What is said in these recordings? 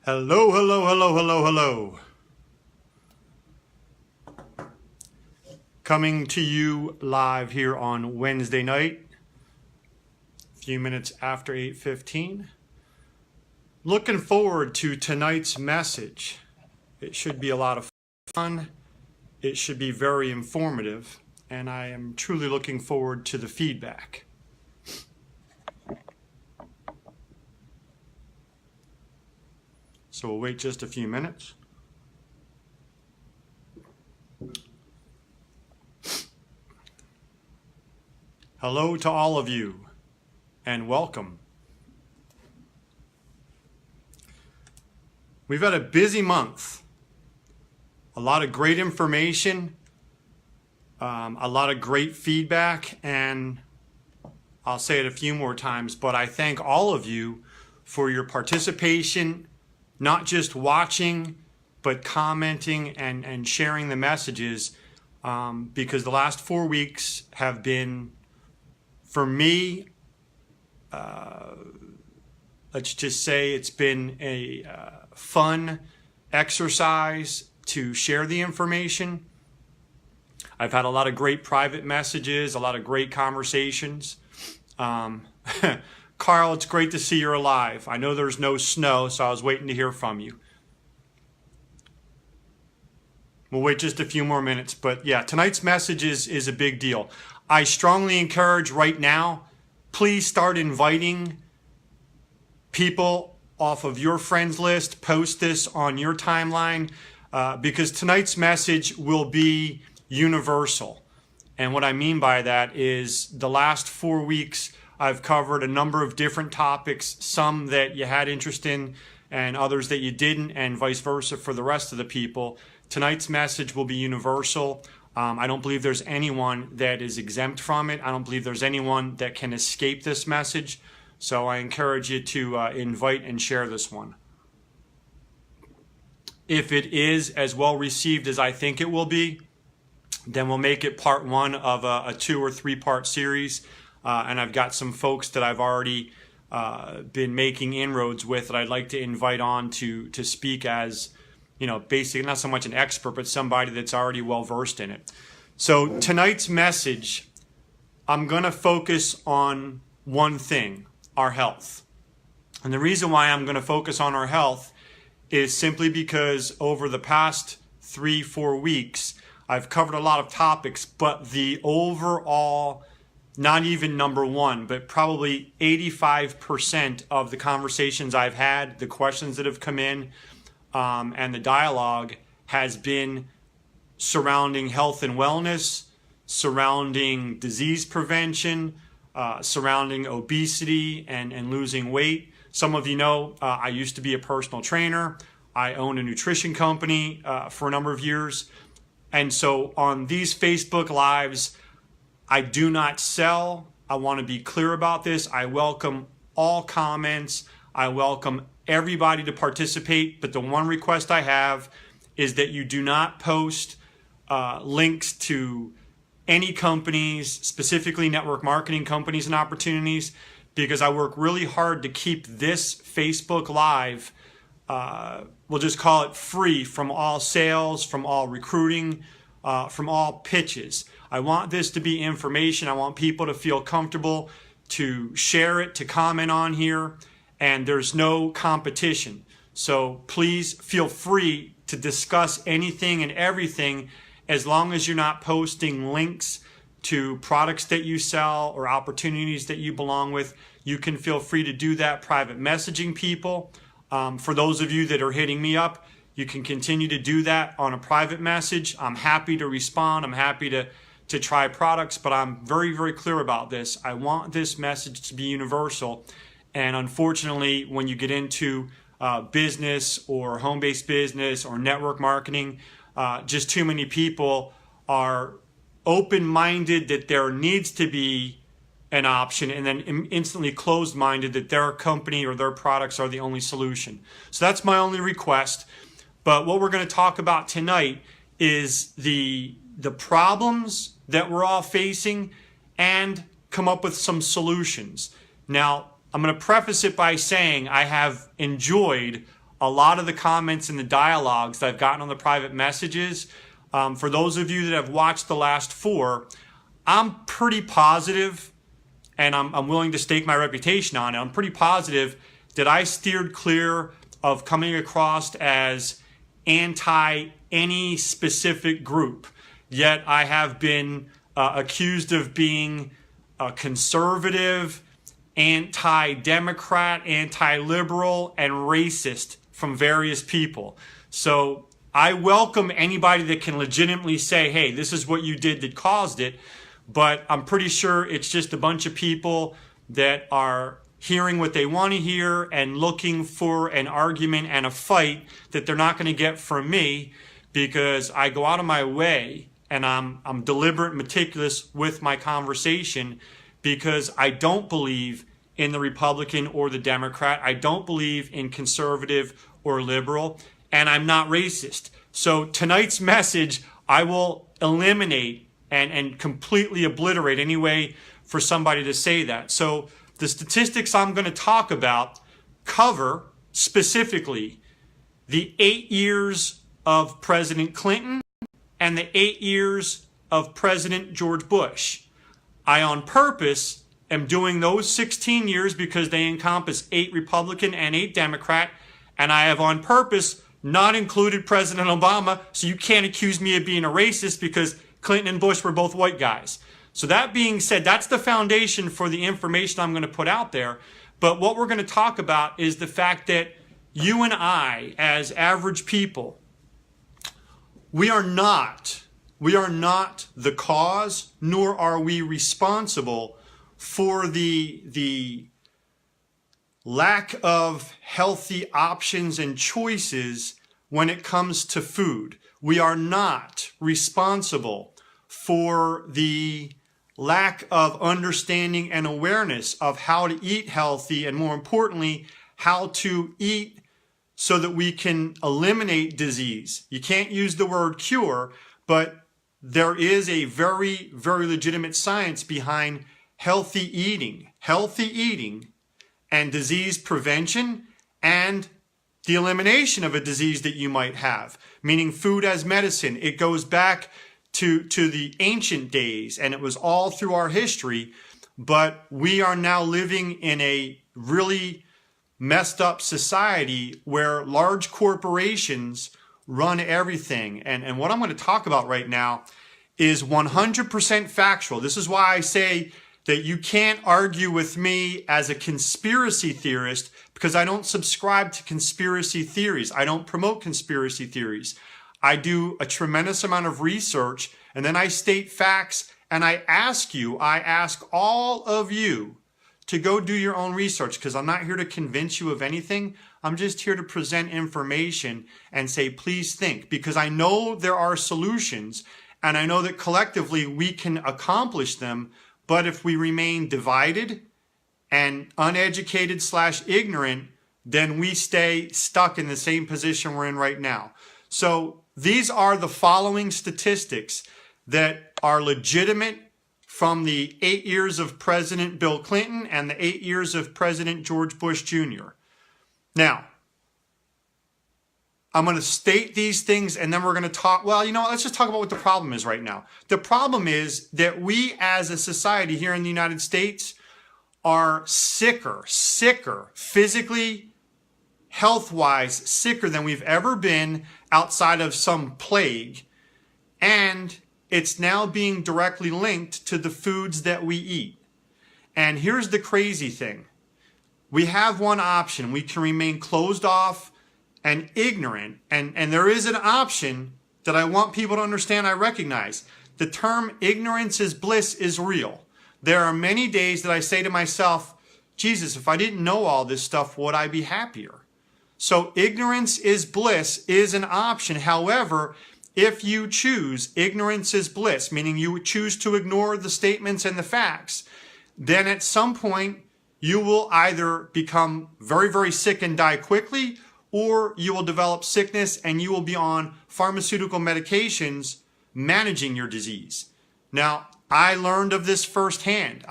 Hello, hello, hello, hello, hello. Coming to you live here on Wednesday night, a few minutes after 8:15. Looking forward to tonight's message. It should be a lot of fun. It should be very informative, and I am truly looking forward to the feedback. So we'll wait just a few minutes. Hello to all of you, and welcome. We've had a busy month. A lot of great information, a lot of great feedback, and I'll say it a few more times, but I thank all of you for your participation, not just watching, but commenting and sharing the messages, because the last 4 weeks have been, for me, let's just say it's been a fun exercise to share the information. I've had a lot of great private messages, a lot of great conversations. Carl, it's great to see you're alive. I know there's no snow, so I was waiting to hear from you. We'll wait just a few more minutes, but yeah, tonight's message is a big deal. I strongly encourage right now, please start inviting people off of your friends list, post this on your timeline, because tonight's message will be universal. And what I mean by that is the last 4 weeks, I've covered a number of different topics, some that you had interest in and others that you didn't, and vice versa for the rest of the people. Tonight's message will be universal. I don't believe there's anyone that is exempt from it. I don't believe there's anyone that can escape this message. So I encourage you to invite and share this one. If it is as well received as I think it will be, then we'll make it part one of a 2 or 3 part series. And I've got some folks that I've already been making inroads with that I'd like to invite on to speak as, you know, basically not so much an expert, but somebody that's already well versed in it. So tonight's message, I'm going to focus on one thing, our health. And the reason why I'm going to focus on our health is simply because over the past 3-4 weeks, I've covered a lot of topics, but the overall, not even number one, but probably 85% of the conversations I've had, the questions that have come in, and the dialogue has been surrounding health and wellness, surrounding disease prevention, surrounding obesity and losing weight. Some of you know I used to be a personal trainer. I owned a nutrition company for a number of years. And so on these Facebook Lives, I do not sell. I want to be clear about this. I welcome all comments. I welcome everybody to participate. But the one request I have is that you do not post links to any companies, specifically network marketing companies and opportunities, because I work really hard to keep this Facebook Live, we'll just call it free from all sales, from all recruiting, from all pitches. I want this to be information. I want people to feel comfortable to share it, to comment on here, and there's no competition. So please feel free to discuss anything and everything as long as you're not posting links to products that you sell or opportunities that you belong with. You can feel free to do that private messaging people. For those of you that are hitting me up, you can continue to do that on a private message. I'm happy to respond. I'm happy to try products, but I'm very, very clear about this. I want this message to be universal. And unfortunately, when you get into business or home-based business or network marketing, just too many people are open-minded that there needs to be an option and then instantly closed-minded that their company or their products are the only solution. So that's my only request. But what we're going to talk about tonight is the problems that we're all facing and come up with some solutions. Now, I'm going to preface it by saying I have enjoyed a lot of the comments and the dialogues that I've gotten on the private messages, for those of you that have watched the last 4, I'm pretty positive, and I'm willing to stake my reputation on it. I'm pretty positive that I steered clear of coming across as anti any specific group. Yet I have been accused of being conservative, anti-democrat, anti-liberal, and racist from various people. So I welcome anybody that can legitimately say, hey, this is what you did that caused it. But I'm pretty sure it's just a bunch of people that are hearing what they want to hear and looking for an argument and a fight that they're not going to get from me, because I go out of my way and I'm deliberate, meticulous with my conversation, because I don't believe in the Republican or the Democrat. I don't believe in conservative or liberal, and I'm not racist. So tonight's message, I will eliminate and completely obliterate any way for somebody to say that. So the statistics I'm going to talk about cover specifically the 8 years of President Clinton and the 8 years of President George Bush. I, on purpose, am doing those 16 years because they encompass 8 Republican and 8 Democrat, and I have on purpose not included President Obama, so you can't accuse me of being a racist because Clinton and Bush were both white guys. So that being said, that's the foundation for the information I'm going to put out there. But what we're going to talk about is the fact that you and I, as average people, we are not the cause, nor are we responsible for the lack of healthy options and choices when it comes to food. We are not responsible for the lack of understanding and awareness of how to eat healthy, and more importantly, how to eat so that we can eliminate disease. You can't use the word cure, but there is a very, very legitimate science behind healthy eating and disease prevention and the elimination of a disease that you might have, meaning food as medicine. It goes back to the ancient days, and it was all through our history, but we are now living in a really messed up society where large corporations run everything. And what I'm going to talk about right now is 100% factual. This is why I say that you can't argue with me as a conspiracy theorist, because I don't subscribe to conspiracy theories. I don't promote conspiracy theories. I do a tremendous amount of research, and then I state facts, and I ask all of you to go do your own research, because I'm not here to convince you of anything. I'm just here to present information and say, please think, because I know there are solutions, and I know that collectively we can accomplish them. But if we remain divided and uneducated / ignorant, then we stay stuck in the same position we're in right now. So these are the following statistics that are legitimate from the 8 years of President Bill Clinton and the 8 years of President George Bush Jr. Now, I'm going to state these things, and then we're going to talk, well, you know what, let's just talk about what the problem is right now. The problem is that we as a society here in the United States are sicker, physically, health-wise, sicker than we've ever been outside of some plague. And it's now being directly linked to the foods that we eat. And here's the crazy thing. We have one option. We can remain closed off and ignorant. And there is an option that I want people to understand, I recognize. The term ignorance is bliss is real. There are many days that I say to myself, Jesus, if I didn't know all this stuff, would I be happier? So ignorance is bliss is an option. However, if you choose ignorance is bliss, meaning you choose to ignore the statements and the facts, then at some point you will either become very, very sick and die quickly, or you will develop sickness and you will be on pharmaceutical medications managing your disease. Now, I learned of this firsthand.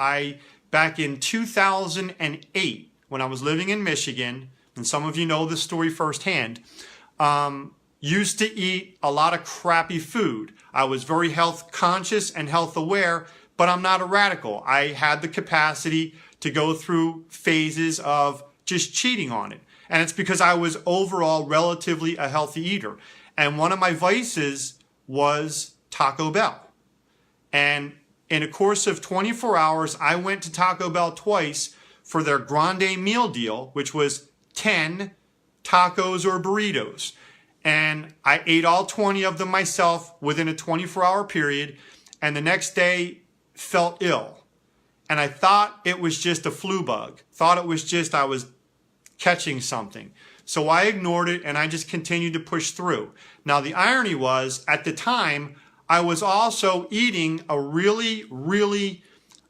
Back in 2008, when I was living in Michigan, and some of you know this story firsthand, used to eat a lot of crappy food. I was very health conscious and health aware, but I'm not a radical. I had the capacity to go through phases of just cheating on it. And it's because I was overall relatively a healthy eater. And one of my vices was Taco Bell. And in a course of 24 hours, I went to Taco Bell twice for their grande meal deal, which was 10 tacos or burritos. And I ate all 20 of them myself within a 24-hour period, and the next day felt ill. And I thought it was just a flu bug, thought it was just I was catching something. So I ignored it and I just continued to push through. Now the irony was, at the time, I was also eating a really, really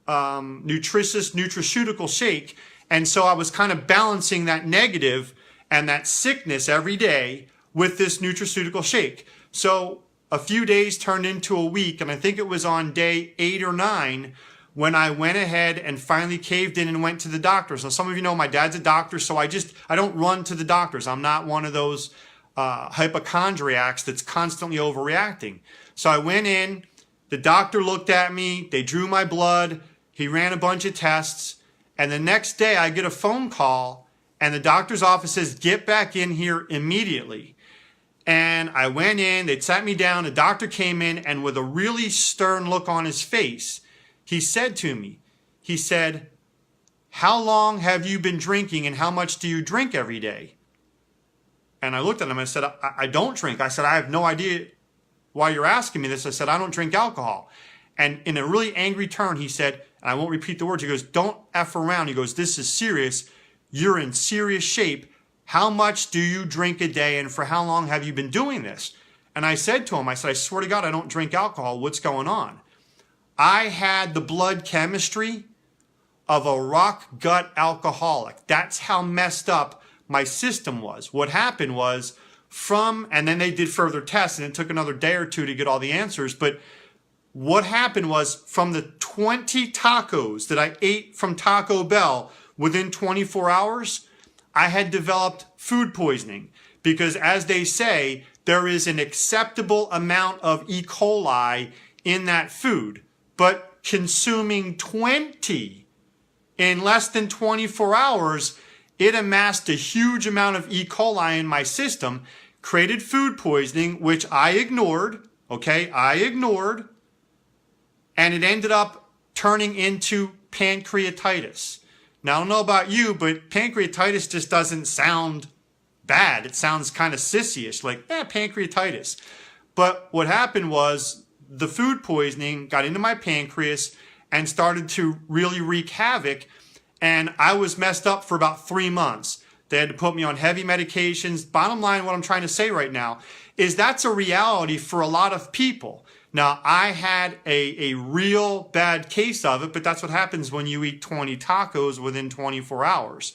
nutritious nutraceutical shake. And so I was kind of balancing that negative and that sickness every day with this nutraceutical shake. So a few days turned into a week, and I think it was on day 8 or 9 when I went ahead and finally caved in and went to the doctors. Now, some of you know my dad's a doctor, so I don't run to the doctors. I'm not one of those hypochondriacs that's constantly overreacting. So I went in, the doctor looked at me, they drew my blood, he ran a bunch of tests, and the next day I get a phone call, and the doctor's office says, "Get back in here immediately." And I went in, they sat me down, the doctor came in, and with a really stern look on his face, he said to me, he said, "How long have you been drinking and how much do you drink every day?" And I looked at him and I said, I don't drink. I said, "I have no idea why you're asking me this." I said, "I don't drink alcohol." And in a really angry turn, he said, and I won't repeat the words, he goes, "Don't F around." He goes, "This is serious. You're in serious shape. How much do you drink a day and for how long have you been doing this?" And I said to him, I said, "I swear to God, I don't drink alcohol. What's going on?" I had the blood chemistry of a rock gut alcoholic. That's how messed up my system was. What happened was and then they did further tests and it took another day or two to get all the answers. But what happened was from the 20 tacos that I ate from Taco Bell within 24 hours, I had developed food poisoning because, as they say, there is an acceptable amount of E. coli in that food. But consuming 20 in less than 24 hours, it amassed a huge amount of E. coli in my system, created food poisoning, which I ignored, okay? I ignored, and it ended up turning into pancreatitis. Now, I don't know about you, but pancreatitis just doesn't sound bad. It sounds kind of sissyish, like, pancreatitis. But what happened was, the food poisoning got into my pancreas and started to really wreak havoc. And I was messed up for about 3 months. They had to put me on heavy medications. Bottom line, what I'm trying to say right now is that's a reality for a lot of people. Now, I had a real bad case of it, but that's what happens when you eat 20 tacos within 24 hours.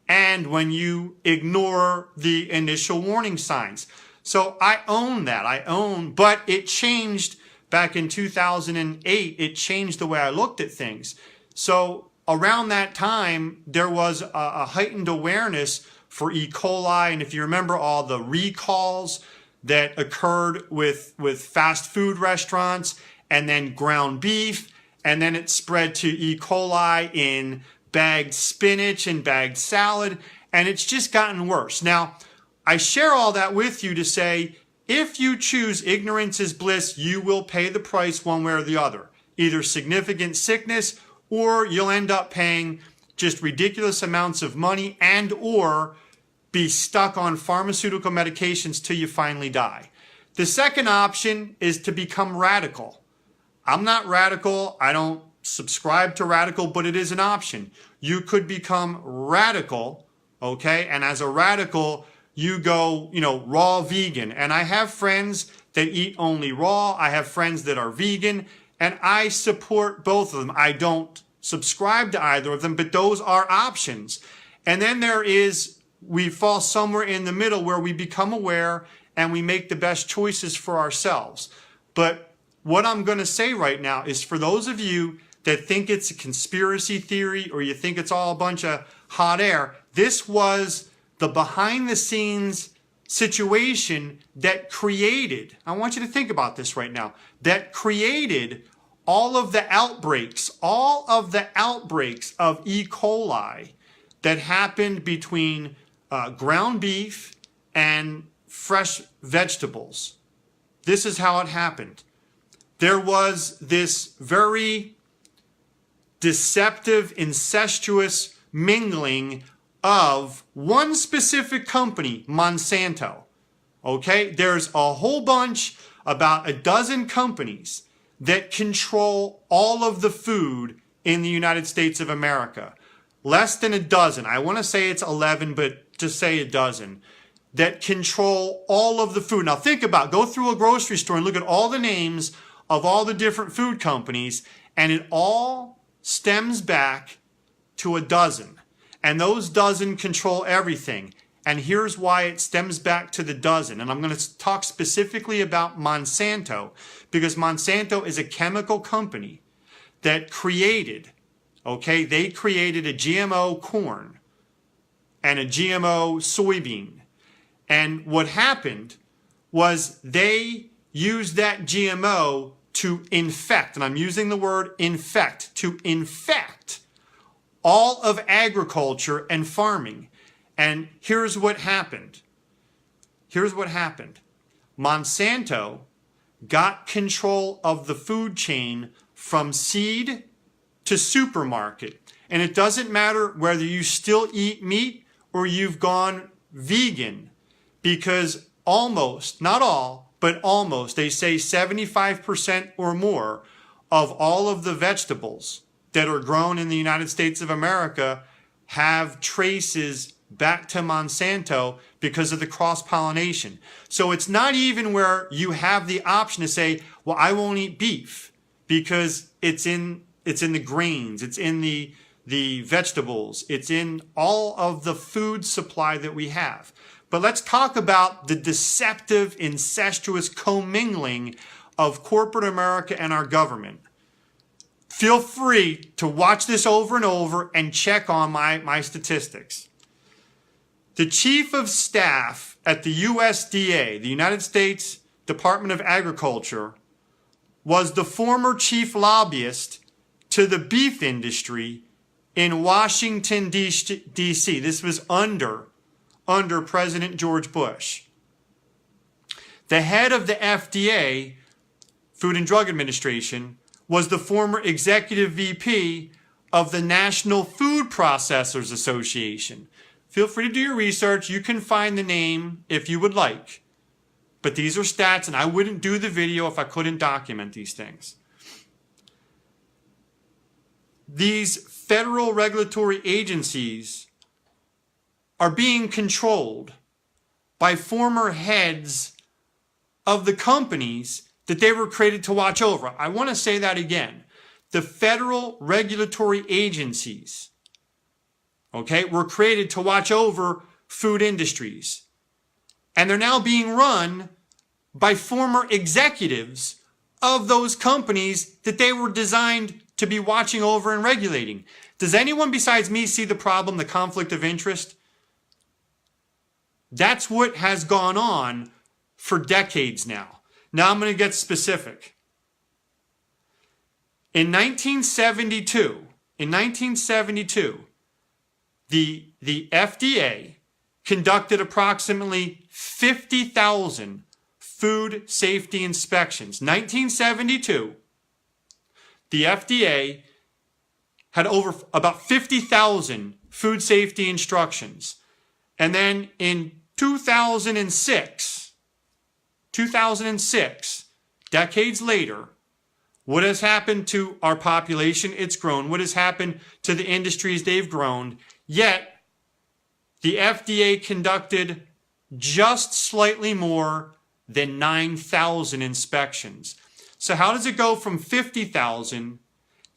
And when you ignore the initial warning signs. So I own that. But it changed. Back in 2008, it changed the way I looked at things. So around that time, there was a heightened awareness for E. coli. And if you remember all the recalls that occurred with fast food restaurants and then ground beef, and then it spread to E. coli in bagged spinach and bagged salad, and it's just gotten worse. Now, I share all that with you to say, if you choose ignorance is bliss, you will pay the price one way or the other. Either significant sickness, or you'll end up paying just ridiculous amounts of money and or be stuck on pharmaceutical medications till you finally die. The second option is to become radical. I'm not radical. I don't subscribe to radical, but it is an option. You could become radical, okay? And as a radical, you go, raw vegan. And I have friends that eat only raw. I have friends that are vegan, and I support both of them. I don't subscribe to either of them, but those are options. And then we fall somewhere in the middle where we become aware and we make the best choices for ourselves. But what I'm going to say right now is, for those of you that think it's a conspiracy theory or you think it's all a bunch of hot air, this was the behind the scenes situation that created, I want you to think about this right now, that created all of the outbreaks of E. coli that happened between ground beef and fresh vegetables. This is how it happened. There was this very deceptive, incestuous mingling of one specific company, Monsanto. Okay, there's a whole bunch, about a dozen companies that control all of the food in the United States of America. Less than a dozen. I want to say it's 11, but just say a dozen that control all of the food. Now think about, go through a grocery store and look at all the names of all the different food companies, and it all stems back to a dozen. And those dozen control everything. And here's why it stems back to the dozen. And I'm going to talk specifically about Monsanto, because Monsanto is a chemical company that created, okay, they created a GMO corn and a GMO soybean. And what happened was they used that GMO to infect, and I'm using the word infect, to infect all of agriculture and farming. And here's what happened. Here's what happened. Monsanto got control of the food chain from seed to supermarket. And it doesn't matter whether you still eat meat or you've gone vegan, because almost, not all, but almost, they say 75% or more of all of the vegetables that are grown in the United States of America have traces back to Monsanto because of the cross-pollination. So it's not even where you have the option to say, well, I won't eat beef because it's in the grains, it's in the vegetables, it's in all of the food supply that we have. But let's talk about the deceptive, incestuous commingling of corporate America and our government. Feel free to watch this over and over and check on my statistics. The chief of staff at the USDA, the United States Department of Agriculture, was the former chief lobbyist to the beef industry in Washington, D.C. This was under President George Bush. The head of the FDA, Food and Drug Administration, was the former executive VP of the National Food Processors Association. Feel free to do your research. You can find the name if you would like. But these are stats, and I wouldn't do the video if I couldn't document these things. These federal regulatory agencies are being controlled by former heads of the companies that they were created to watch over. I want to say that again. The federal regulatory agencies, okay, were created to watch over food industries. And they're now being run by former executives of those companies that they were designed to be watching over and regulating. Does anyone besides me see the problem, the conflict of interest? That's what has gone on for decades now. Now I'm going to get specific. In 1972, the FDA conducted approximately 50,000 food safety inspections. 1972, the FDA had over about 50,000 food safety instructions. And then in 2006, decades later, what has happened to our population? It's grown. What has happened to the industries? They've grown. Yet, the FDA conducted just slightly more than 9,000 inspections. So how does it go from 50,000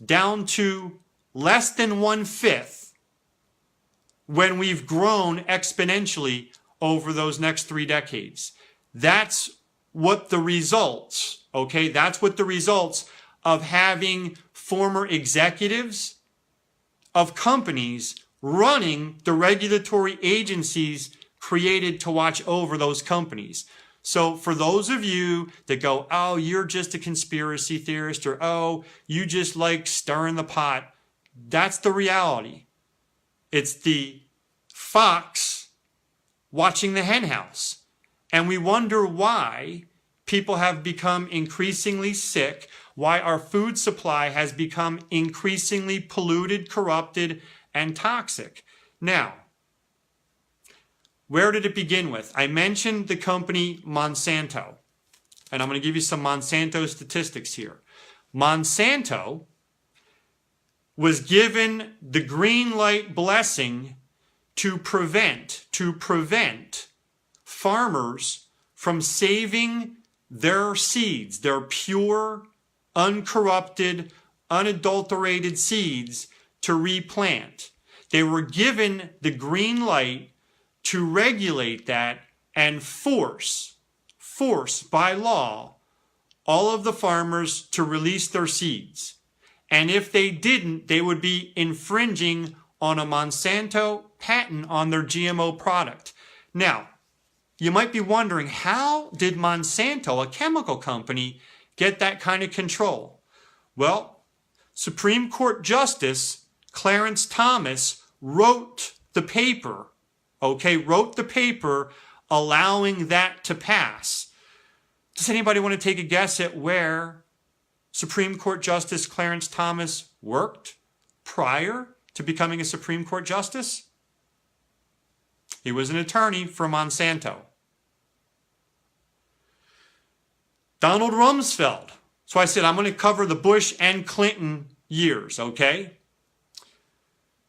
down to less than 1/5 when we've grown exponentially over those next 3 decades? That's what the results, okay? That's what the results of having former executives of companies running the regulatory agencies created to watch over those companies. So for those of you that go, oh, you're just a conspiracy theorist, or oh, you just like stirring the pot, that's the reality. It's the fox watching the hen house. And we wonder why people have become increasingly sick, why our food supply has become increasingly polluted, corrupted, and toxic. Now, where did it begin with? I mentioned the company Monsanto, and I'm going to give you some Monsanto statistics here. Monsanto was given the green light blessing to prevent farmers from saving their seeds, their pure, uncorrupted, unadulterated seeds to replant. They were given the green light to regulate that and force by law all of the farmers to release their seeds. And if they didn't, they would be infringing on a Monsanto patent on their GMO product. Now, you might be wondering, how did Monsanto, a chemical company, get that kind of control? Well, Supreme Court Justice Clarence Thomas wrote the paper allowing that to pass. Does anybody want to take a guess at where Supreme Court Justice Clarence Thomas worked prior to becoming a Supreme Court Justice? He was an attorney for Monsanto. Donald Rumsfeld. So I said I'm going to cover the Bush and Clinton years, okay?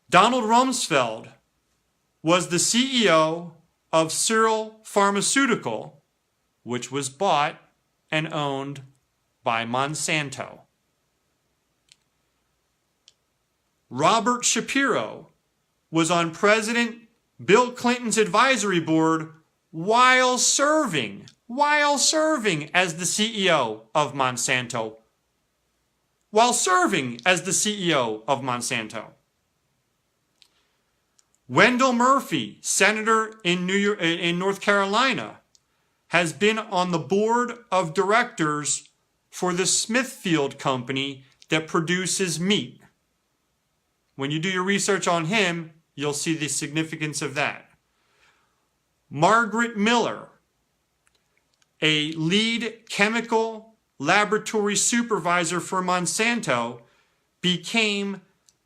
Donald Rumsfeld was the CEO of Searle Pharmaceutical, which was bought and owned by Monsanto. Robert Shapiro was on President Bill Clinton's advisory board while serving as the CEO of Monsanto. Wendell Murphy, senator in North Carolina, has been on the board of directors for the Smithfield Company that produces meat. When you do your research on him, you'll see the significance of that. Margaret Miller, a lead chemical laboratory supervisor for Monsanto, became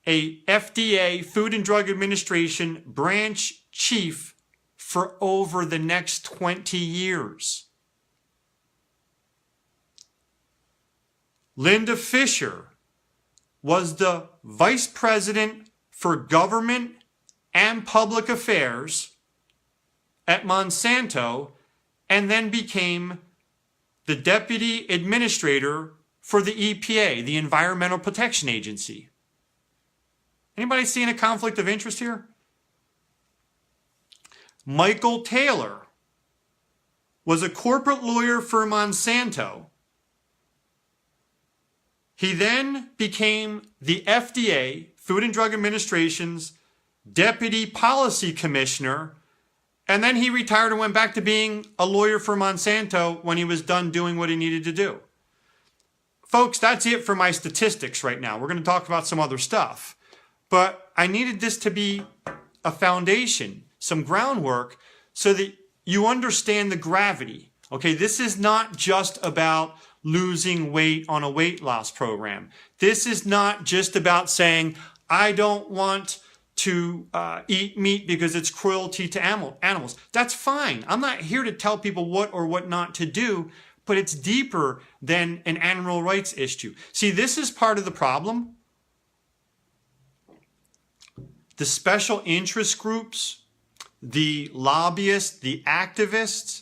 a FDA, Food and Drug Administration, branch chief for over the next 20 years. Linda Fisher was the vice president for government and public affairs at Monsanto, and then became the deputy administrator for the EPA, the Environmental Protection Agency. Anybody seeing a conflict of interest here? Michael Taylor was a corporate lawyer for Monsanto. He then became the FDA, Food and Drug Administration's deputy policy commissioner, and then he retired and went back to being a lawyer for Monsanto when he was done doing what he needed to do. Folks, that's it for my statistics right now. We're going to talk about some other stuff. But I needed this to be a foundation, some groundwork, so that you understand the gravity. Okay, this is not just about losing weight on a weight loss program. This is not just about saying, I don't want to eat meat because it's cruelty to animals. That's fine. I'm not here to tell people what or what not to do, but it's deeper than an animal rights issue. See, this is part of the problem. The special interest groups, the lobbyists, the activists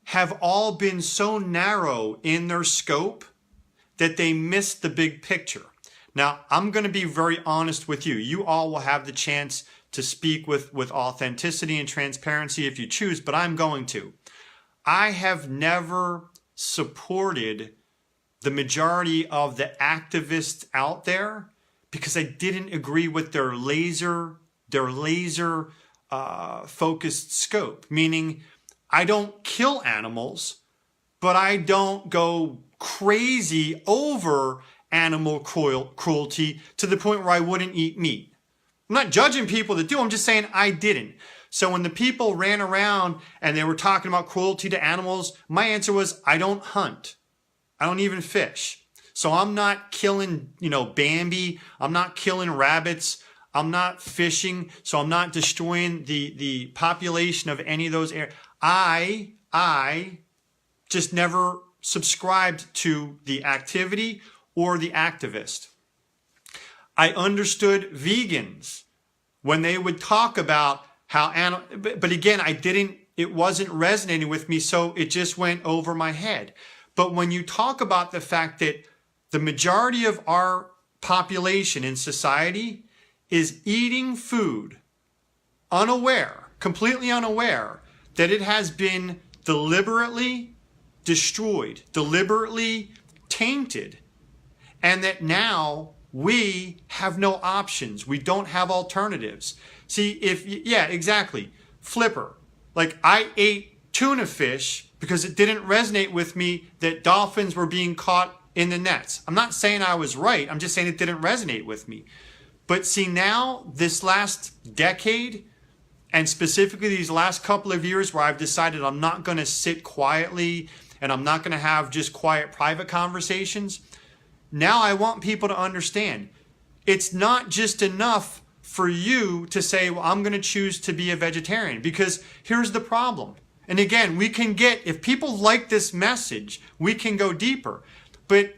have all been so narrow in their scope that they miss the big picture. Now, I'm going to be very honest with you. You all will have the chance to speak with authenticity and transparency if you choose, but I'm going to. I have never supported the majority of the activists out there because I didn't agree with their laser their laser focused scope, meaning I don't kill animals, but I don't go crazy over animal cruelty to the point where I wouldn't eat meat. I'm not judging people that do, I'm just saying I didn't. So when the people ran around and they were talking about cruelty to animals, my answer was, I don't hunt. I don't even fish. So I'm not killing, Bambi. I'm not killing rabbits. I'm not fishing. So I'm not destroying the population of any of those areas. I just never subscribed to the activity or the activist. I understood vegans when they would talk about how but again, it wasn't resonating with me, so it just went over my head. But when you talk about the fact that the majority of our population in society is eating food completely unaware that it has been deliberately destroyed, deliberately tainted, and that now we have no options. We don't have alternatives. See, exactly. Flipper. Like, I ate tuna fish because it didn't resonate with me that dolphins were being caught in the nets. I'm not saying I was right. I'm just saying it didn't resonate with me. But see, now, this last decade, and specifically these last couple of years where I've decided I'm not going to sit quietly and I'm not going to have just quiet private conversations, now I want people to understand it's not just enough for you to say, well, I'm going to choose to be a vegetarian, because here's the problem. And again, if people like this message, we can go deeper. But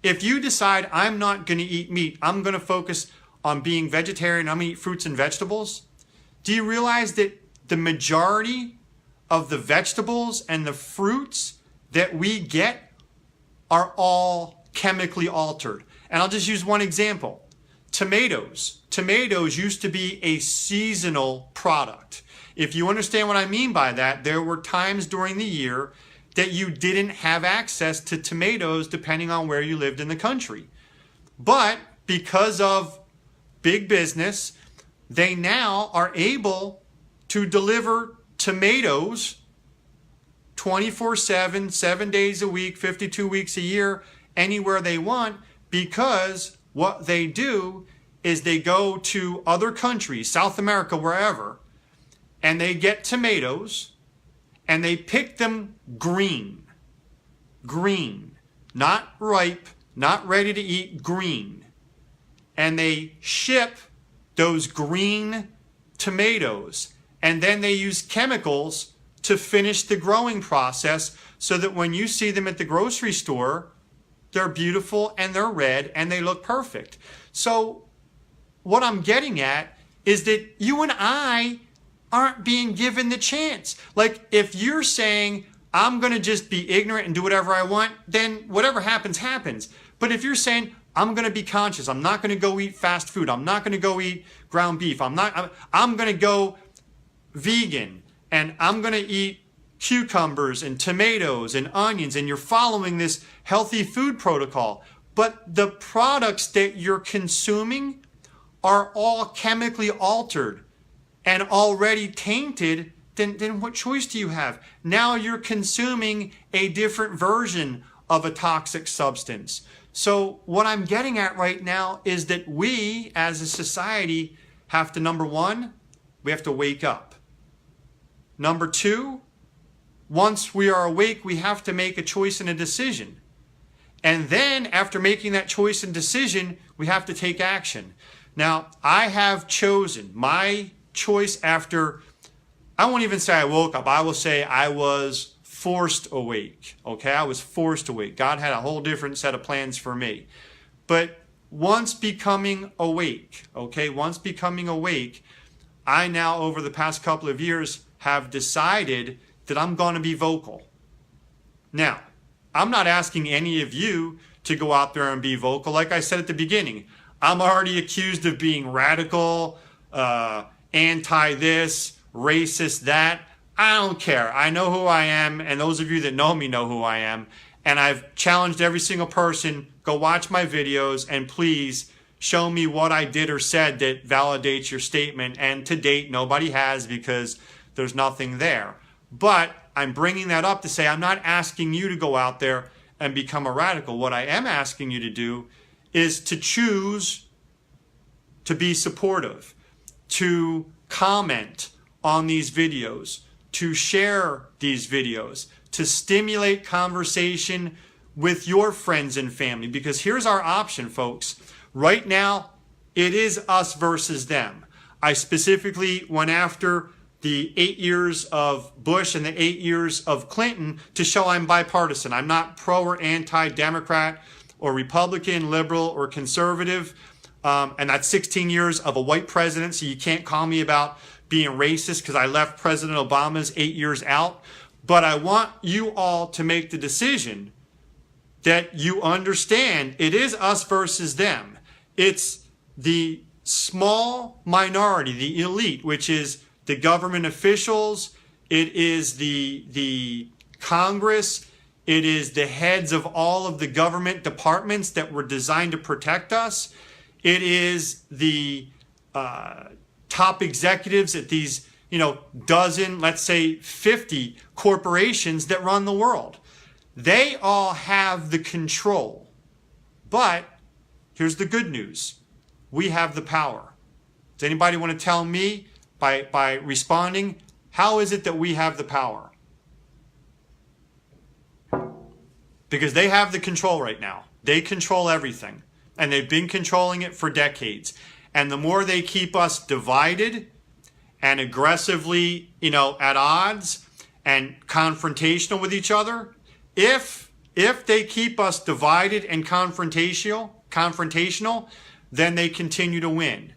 if you decide I'm not going to eat meat, I'm going to focus on being vegetarian, I'm going to eat fruits and vegetables, do you realize that the majority of the vegetables and the fruits that we get are all chemically altered? And I'll just use one example. Tomatoes. Tomatoes used to be a seasonal product. If you understand what I mean by that, there were times during the year that you didn't have access to tomatoes depending on where you lived in the country. But because of big business, they now are able to deliver tomatoes 24/7, 7 days a week, 52 weeks a year, anywhere they want, because what they do is they go to other countries, South America, wherever, and they get tomatoes and they pick them green, not ripe, not ready to eat, green. And they ship those green tomatoes, and then they use chemicals to finish the growing process so that when you see them at the grocery store, they're beautiful and they're red and they look perfect. So what I'm getting at is that you and I aren't being given the chance. Like, if you're saying, I'm going to just be ignorant and do whatever I want, then whatever happens, happens. But if you're saying, I'm going to be conscious, I'm not going to go eat fast food, I'm not going to go eat ground beef, I'm going to go vegan, and I'm going to eat cucumbers and tomatoes and onions, and you're following this healthy food protocol, but the products that you're consuming are all chemically altered and already tainted, then what choice do you have? Now you're consuming a different version of a toxic substance. So what I'm getting at right now is that we as a society have to, number one, we have to wake up. Number two, once we are awake, we have to make a choice and a decision. And then after making that choice and decision, we have to take action. Now, I have chosen my choice after, I won't even say I woke up. I will say I was forced awake. Okay, I was forced awake. God had a whole different set of plans for me. But once becoming awake, I now, over the past couple of years, have decided that I'm going to be vocal. Now, I'm not asking any of you to go out there and be vocal. Like I said at the beginning, I'm already accused of being radical, anti-this, racist, that. I don't care. I know who I am, and those of you that know me know who I am. And I've challenged every single person, go watch my videos, and please show me what I did or said that validates your statement. And to date, nobody has, because there's nothing there. But I'm bringing that up to say I'm not asking you to go out there and become a radical. What I am asking you to do is to choose to be supportive, to comment on these videos, to share these videos, to stimulate conversation with your friends and family. Because here's our option, folks. Right now, it is us versus them. I specifically went after the 8 years of Bush and the 8 years of Clinton to show I'm bipartisan. I'm not pro or anti-Democrat or Republican, liberal or conservative. And that's 16 years of a white president, so you can't call me about being racist because I left President Obama's 8 years out. But I want you all to make the decision that you understand it is us versus them. It's the small minority, the elite, which is the government officials, it is the Congress, it is the heads of all of the government departments that were designed to protect us. It is the top executives at these, dozen, let's say 50 corporations that run the world. They all have the control. But here's the good news. We have the power. Does anybody want to tell me by responding, how is it that we have the power? Because they have the control right now. They control everything. And they've been controlling it for decades. And the more they keep us divided and aggressively, at odds and confrontational with each other, if they keep us divided and confrontational, then they continue to win.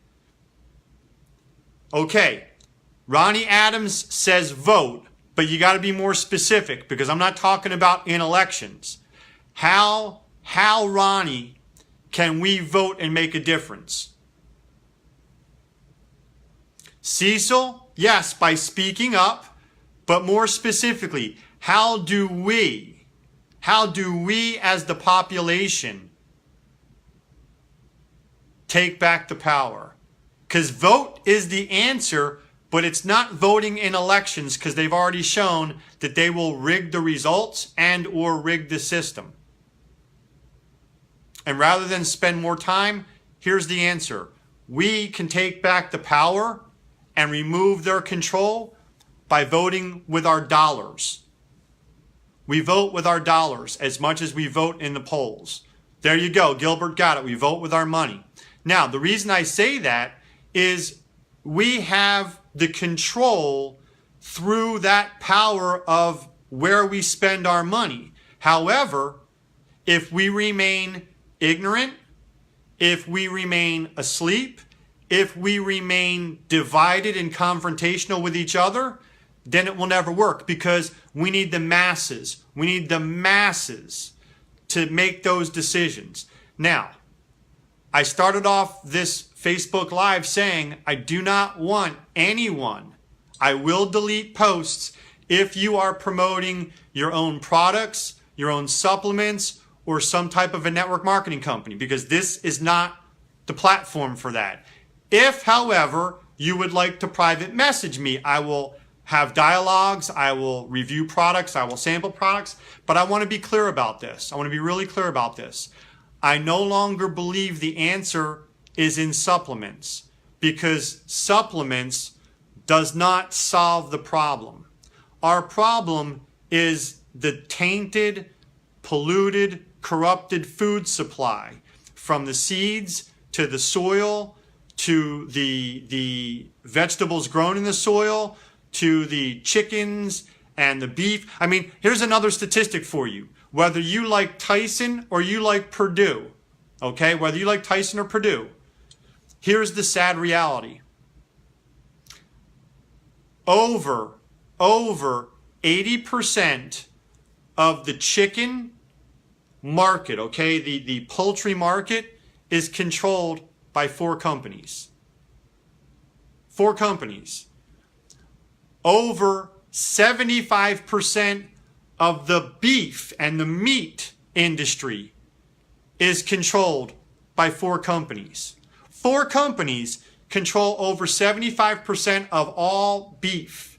Okay, Ronnie Adams says vote, but you got to be more specific, because I'm not talking about in elections. How Ronnie, can we vote and make a difference? Cecil, yes, by speaking up, but more specifically, how do we as the population take back the power? Because vote is the answer, but it's not voting in elections, because they've already shown that they will rig the results and or rig the system. And rather than spend more time, here's the answer. We can take back the power and remove their control by voting with our dollars. We vote with our dollars as much as we vote in the polls. There you go. Gilbert got it. We vote with our money. Now, the reason I say that is we have the control through that power of where we spend our money. However, if we remain ignorant, if we remain asleep, if we remain divided and confrontational with each other, then it will never work, because we need the masses. We need the masses to make those decisions. Now, I started off this Facebook Live saying I do not want anyone. I will delete posts if you are promoting your own products, your own supplements, or some type of a network marketing company, because this is not the platform for that. If, however, you would like to private message me, I will have dialogues, I will review products, I will sample products, but I want to be clear about this. I want to be really clear about this. I no longer believe the answer is in supplements, because supplements does not solve the problem. Our problem is the tainted, polluted, corrupted food supply, from the seeds to the soil, to the vegetables grown in the soil, to the chickens and the beef. I mean, here's another statistic for you. Whether you like Tyson or you like Purdue, okay? Whether you like Tyson or Purdue, here's the sad reality. Over 80% of the chicken market, okay, the poultry market, is controlled by 4 companies. 4 companies. Over 75% of the beef and the meat industry is controlled by 4 companies. 4 companies control over 75% of all beef.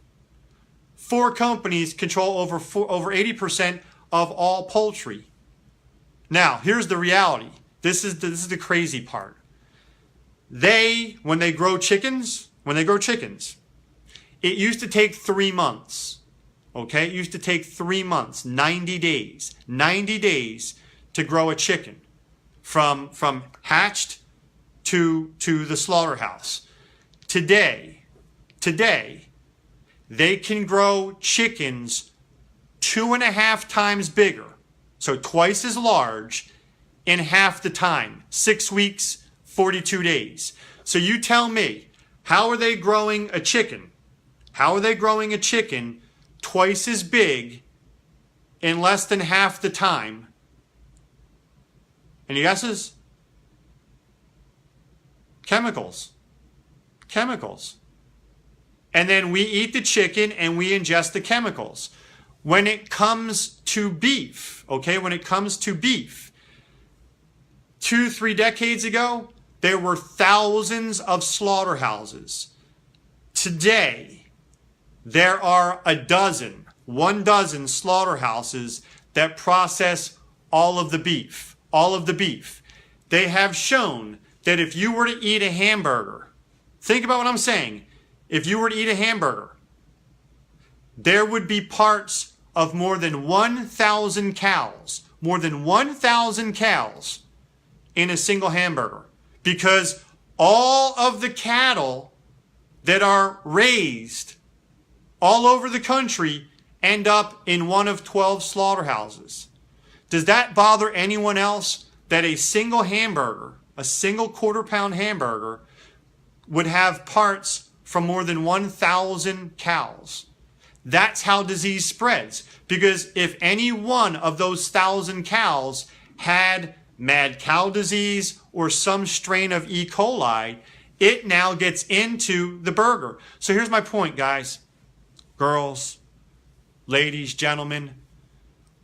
4 companies control over 80% of all poultry. Now, here's the reality. This is the crazy part. When they grow chickens, it used to take 3 months. Okay, it used to take 3 months, 90 days to grow a chicken from hatched to the slaughterhouse. Today, they can grow chickens 2.5 times bigger, so twice as large, in half the time, 6 weeks, 42 days. So you tell me, how are they growing a chicken? How are they growing a chicken twice as big in less than half the time? Any guesses? Chemicals. And then we eat the chicken and we ingest the chemicals. When it comes to beef, 2-3 decades ago, there were thousands of slaughterhouses. Today, there are 1 dozen slaughterhouses that process all of the beef. They have shown that if you were to eat a hamburger, think about what I'm saying. If you were to eat a hamburger, there would be parts of more than 1,000 cows, in a single hamburger, because all of the cattle that are raised all over the country end up in one of 12 slaughterhouses. Does that bother anyone else that a single hamburger, a single quarter-pound hamburger, would have parts from more than 1,000 cows? That's how disease spreads. Because if any one of those 1,000 cows had mad cow disease or some strain of E. coli, it now gets into the burger. So here's my point, guys, girls, ladies, gentlemen.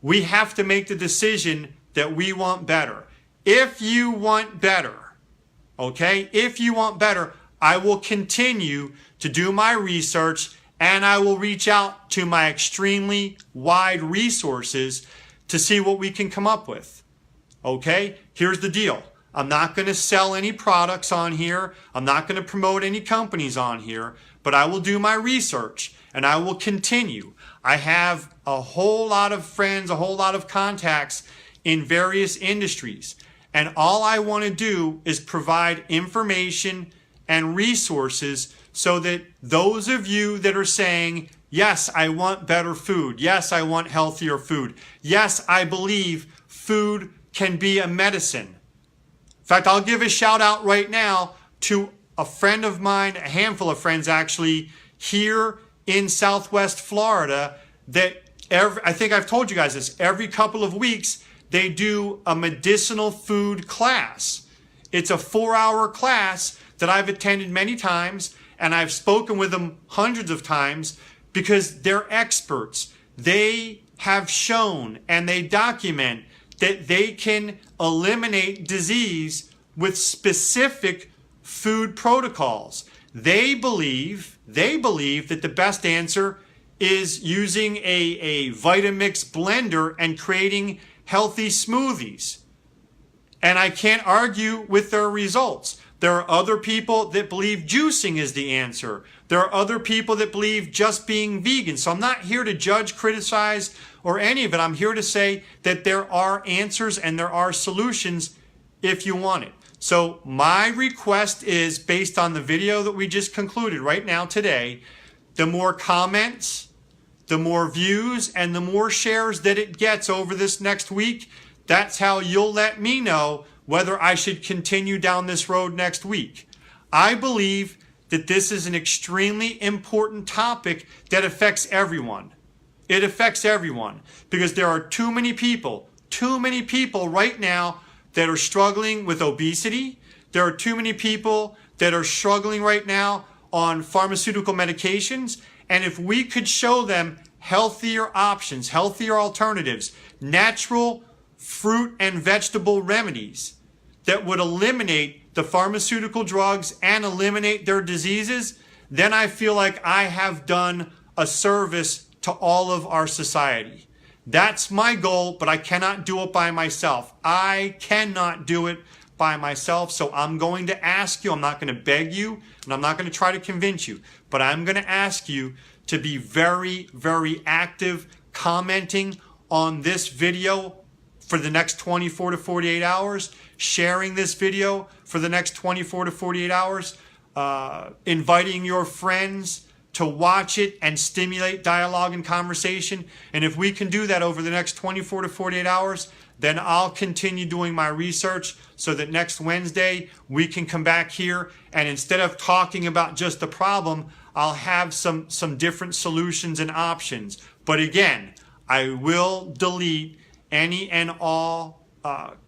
We have to make the decision that we want better. If you want better, I will continue to do my research, and I will reach out to my extremely wide resources to see what we can come up with. Okay, here's the deal. I'm not going to sell any products on here. I'm not going to promote any companies on here, but I will do my research and I will continue. I have a whole lot of friends, a whole lot of contacts in various industries, and all I want to do is provide information and resources so that those of you that are saying, yes, I want better food. Yes, I want healthier food. Yes, I believe food can be a medicine. In fact, I'll give a shout out right now to a friend of mine, a handful of friends actually, here in Southwest Florida, that I think I've told you guys this, every couple of weeks they do a medicinal food class. It's a 4-hour class that I've attended many times, and I've spoken with them hundreds of times because they're experts. They have shown and they document that they can eliminate disease with specific food protocols. They believe that the best answer is using a Vitamix blender and creating healthy smoothies. And I can't argue with their results. There are other people that believe juicing is the answer. There are other people that believe just being vegan. So I'm not here to judge, criticize, or any of it. I'm here to say that there are answers and there are solutions if you want it. So my request is, based on the video that we just concluded right now today, the more comments, the more views, and the more shares that it gets over this next week, that's how you'll let me know whether I should continue down this road next week. I believe that this is an extremely important topic that affects everyone. It affects everyone because there are too many people right now that are struggling with obesity. There are too many people that are struggling right now on pharmaceutical medications. And if we could show them healthier options, healthier alternatives, natural fruit and vegetable remedies that would eliminate the pharmaceutical drugs and eliminate their diseases, then I feel like I have done a service to all of our society. That's my goal, but I cannot do it by myself. I cannot do it by myself, so I'm going to ask you, I'm not going to beg you, and I'm not going to try to convince you, but I'm going to ask you to be very, very active, commenting on this video for the next 24 to 48 hours, sharing this video for the next 24 to 48 hours, inviting your friends to watch it and stimulate dialogue and conversation. And if we can do that over the next 24 to 48 hours, then I'll continue doing my research so that next Wednesday we can come back here, and instead of talking about just the problem, I'll have some different solutions and options. But again, I will delete any and all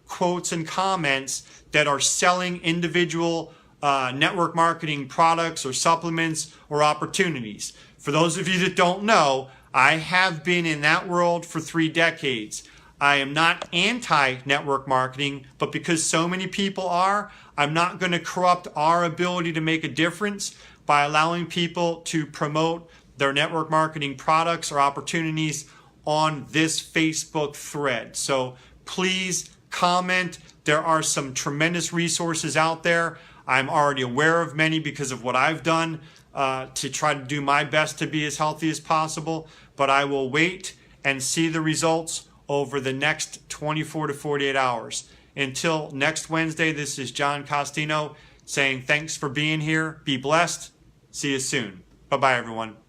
quotes and comments that are selling individual network marketing products or supplements or opportunities. For those of you that don't know, I have been in that world for 3 decades. I am not anti-network marketing, but because so many people are, I'm not going to corrupt our ability to make a difference by allowing people to promote their network marketing products or opportunities on this Facebook thread. So please comment. There are some tremendous resources out there. I'm already aware of many because of what I've done to try to do my best to be as healthy as possible, but I will wait and see the results over the next 24 to 48 hours. Until next Wednesday, this is John Costino saying thanks for being here. Be blessed. See you soon. Bye-bye, everyone.